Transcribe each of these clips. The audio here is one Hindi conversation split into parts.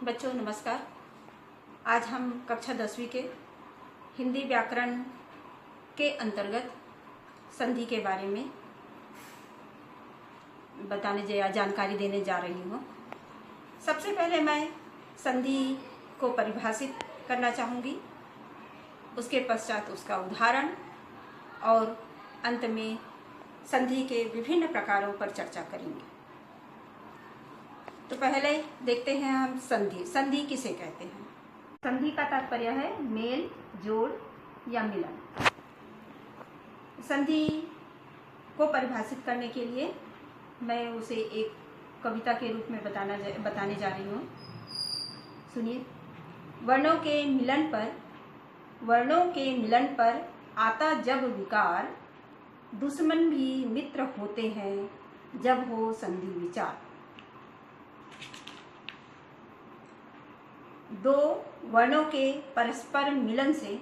बच्चों नमस्कार। आज हम कक्षा 10वीं के हिंदी व्याकरण के अंतर्गत संधि के बारे में जानकारी देने जा रही हूँ। सबसे पहले मैं संधि को परिभाषित करना चाहूँगी, उसके पश्चात उसका उदाहरण और अंत में संधि के विभिन्न प्रकारों पर चर्चा करेंगे। तो पहले देखते हैं हम संधि। संधि किसे कहते हैं? संधि का तात्पर्य है मेल, जोड़ या मिलन। संधि को परिभाषित करने के लिए मैं उसे एक कविता के रूप में बताने जा रही हूँ। सुनिए। वर्णों के मिलन पर आता जब विकार, दुश्मन भी मित्र होते हैं जब हो संधि विचार। दो वर्णों के परस्पर मिलन से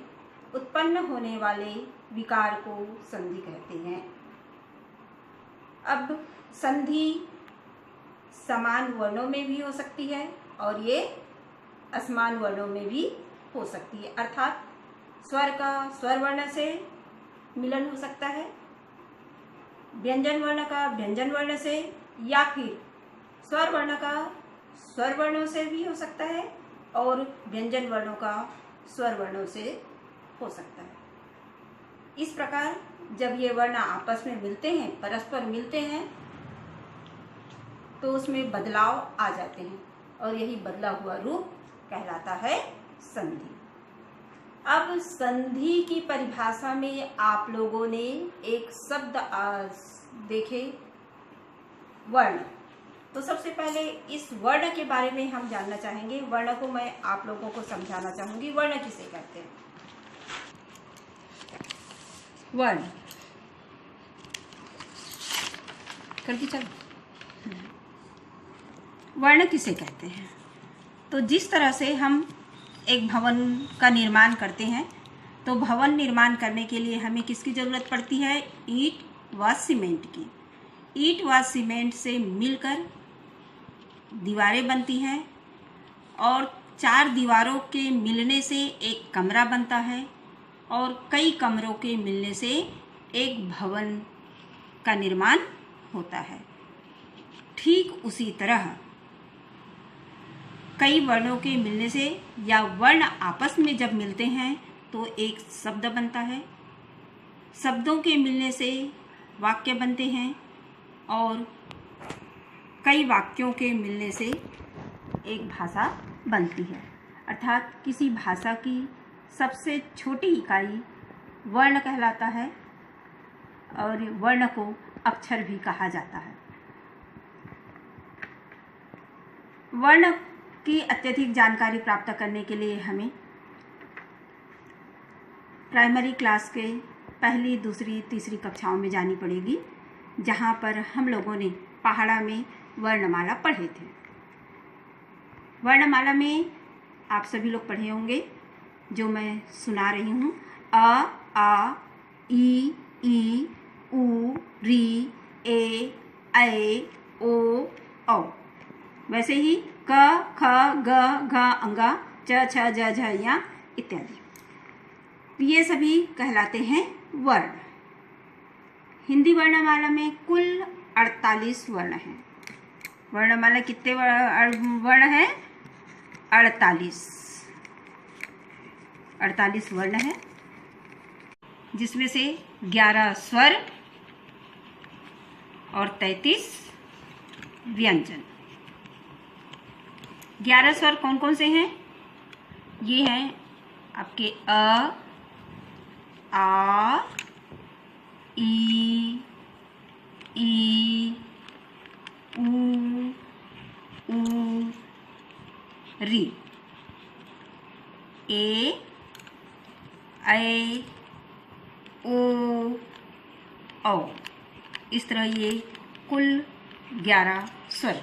उत्पन्न होने वाले विकार को संधि कहते हैं। अब संधि समान वर्णों में भी हो सकती है और ये असमान वर्णों में भी हो सकती है, अर्थात स्वर का स्वर वर्ण से मिलन हो सकता है, व्यंजन वर्ण का व्यंजन वर्ण से, या फिर स्वर वर्ण का स्वर वर्णों से भी हो सकता है और व्यंजन वर्णों का स्वर वर्णों से हो सकता है। इस प्रकार जब ये वर्ण आपस में मिलते हैं, परस्पर मिलते हैं, तो उसमें बदलाव आ जाते हैं और यही बदला हुआ रूप कहलाता है संधि। अब संधि की परिभाषा में आप लोगों ने एक शब्द देखे, वर्ण। तो सबसे पहले इस वर्ण के बारे में हम जानना चाहेंगे। वर्ण को मैं आप लोगों को समझाना चाहूंगी। वर्ण किसे कहते हैं? वर्ण करके चल। वर्ण किसे कहते हैं? तो जिस तरह से हम एक भवन का निर्माण करते हैं, तो भवन निर्माण करने के लिए हमें किसकी ज़रूरत पड़ती है? ईंट व सीमेंट की। ईंट व सीमेंट से मिलकर दीवारें बनती हैं और 4 दीवारों के मिलने से एक कमरा बनता है और कई कमरों के मिलने से एक भवन का निर्माण होता है। ठीक उसी तरह कई वर्णों के मिलने से या वर्ण आपस में जब मिलते हैं तो एक शब्द बनता है। शब्दों के मिलने से वाक्य बनते हैं और कई वाक्यों के मिलने से एक भाषा बनती है। अर्थात किसी भाषा की सबसे छोटी इकाई वर्ण कहलाता है और वर्ण को अक्षर भी कहा जाता है। वर्ण की अत्यधिक जानकारी प्राप्त करने के लिए हमें प्राइमरी क्लास के पहली, दूसरी, तीसरी कक्षाओं में जानी पड़ेगी, जहाँ पर हम लोगों ने पहाड़ा में वर्णमाला पढ़े थे। वर्णमाला में आप सभी लोग पढ़े होंगे, जो मैं सुना रही हूँ। अ, आ, ई, उ, री, ए, ऐ, ओ, औ। वैसे ही क, ख, ग, घ, अंगा, च, छ, ज, झ, ञ इत्यादि। ये सभी कहलाते हैं वर्ण। हिंदी वर्णमाला में कुल 48 वर्ण हैं। वर्णमाला कितने वर्ण हैं? 48 वर्ण है, जिसमें से 11 स्वर और 33 व्यंजन। 11 स्वर कौन कौन से हैं? ये हैं आपके अ, आ, ई, उ, री, ए, ऐ, ओ, औ। इस तरह ये कुल 11 स्वर।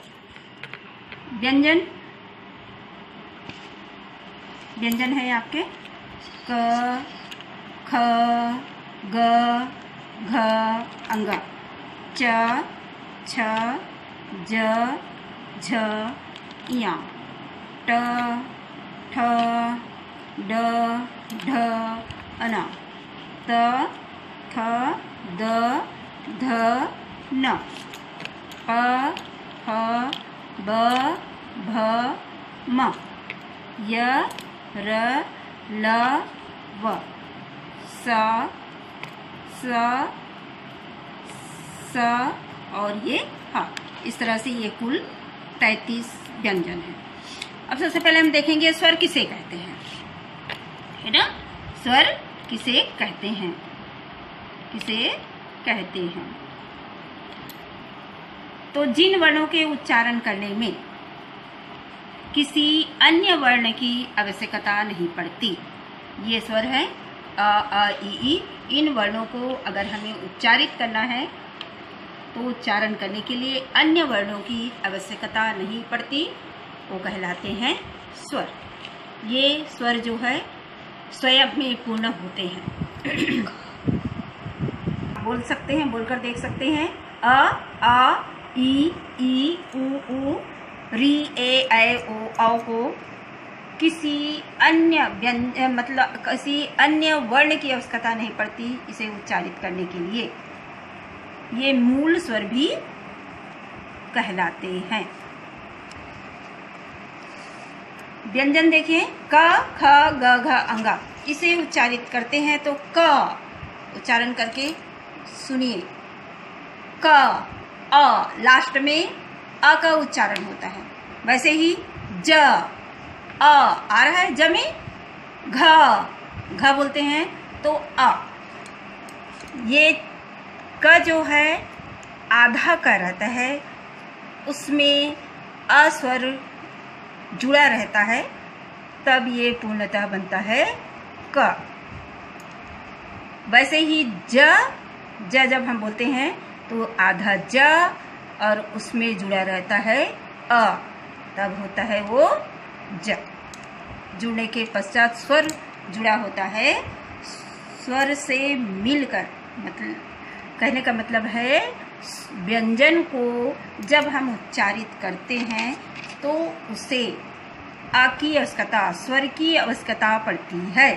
व्यंजन है आपके क, ख, ग, घ, अंगा, च, छ, ज, झ, ञ। ट, ठ, ड, ढ, अना, त, थ, द, ध, न, प, ह, ब, भ, म, य, र, ल, व, स, स, स और ये ह। इस तरह से ये कुल 33 व्यंजन है। अब सबसे पहले हम देखेंगे स्वर किसे कहते हैं, है ना। स्वर किसे कहते हैं, किसे कहते हैं। तो जिन वर्णों के उच्चारण करने में किसी अन्य वर्ण की आवश्यकता नहीं पड़ती, ये स्वर है अ, ई। इन वर्णों को अगर हमें उच्चारित करना है तो उच्चारण करने के लिए अन्य वर्णों की आवश्यकता नहीं पड़ती, वो कहलाते हैं स्वर। ये स्वर जो है स्वयं में पूर्ण होते हैं। बोल सकते हैं, बोलकर देख सकते हैं। अ, आ, ई, उ, री, ए, ओ, औ को किसी अन्य मतलब किसी अन्य वर्ण की आवश्यकता नहीं पड़ती इसे उच्चारित करने के लिए। ये मूल स्वर भी कहलाते हैं। व्यंजन देखिए, क, ख, ग, घ, अंगा। इसे उच्चारित करते हैं तो क उच्चारण करके सुनिए। क, अ, लास्ट में अ का उच्चारण होता है। वैसे ही ज, अ आ रहा है, ज में घ बोलते हैं तो अ। ये क जो है आधा का रहता है, उसमें अ स्वर जुड़ा रहता है, तब ये पूर्णतः बनता है क। वैसे ही ज जब हम बोलते हैं तो आधा ज और उसमें जुड़ा रहता है अ, तब होता है वो ज। जुड़ने के पश्चात स्वर जुड़ा होता है, स्वर से मिलकर, मतलब कहने का मतलब है व्यंजन को जब हम उच्चारित करते हैं तो उसे आ की आवश्यकता, स्वर की आवश्यकता पड़ती है।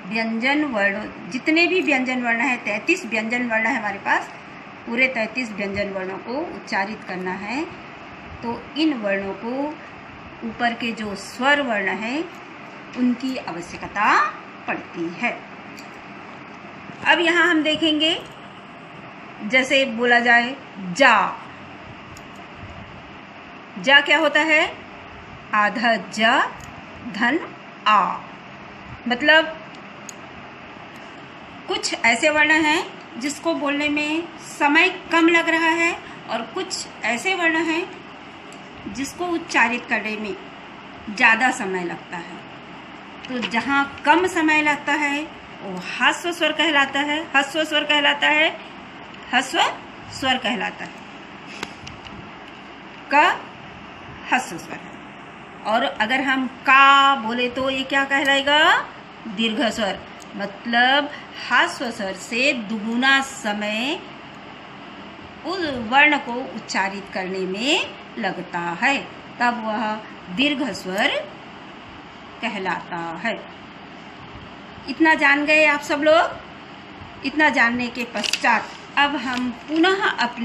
व्यंजन वर्ण, जितने भी व्यंजन वर्ण है, 33 व्यंजन वर्ण है हमारे पास, पूरे 33 व्यंजन वर्णों को उच्चारित करना है तो इन वर्णों को ऊपर के जो स्वर वर्ण है उनकी आवश्यकता पड़ती है। अब यहाँ हम देखेंगे, जैसे बोला जाए जा। जा क्या होता है? आधा ज धन आ। मतलब कुछ ऐसे वर्ण हैं जिसको बोलने में समय कम लग रहा है और कुछ ऐसे वर्ण हैं जिसको उच्चारित करने में ज़्यादा समय लगता है। तो जहाँ कम समय लगता है वो ह्रस्व स्वर कहलाता है, ह्रस्व स्वर कहलाता है, ह्रस्व स्वर कहलाता है। क ह्रस्व स्वर है। और अगर हम का बोले तो ये क्या कहलाएगा? दीर्घ स्वर। मतलब ह्रस्व स्वर से दुगुना समय उस वर्ण को उच्चारित करने में लगता है, तब वह दीर्घ स्वर कहलाता है। इतना जान गए आप सब लोग? इतना जानने के पश्चात अब हम पुनः अपने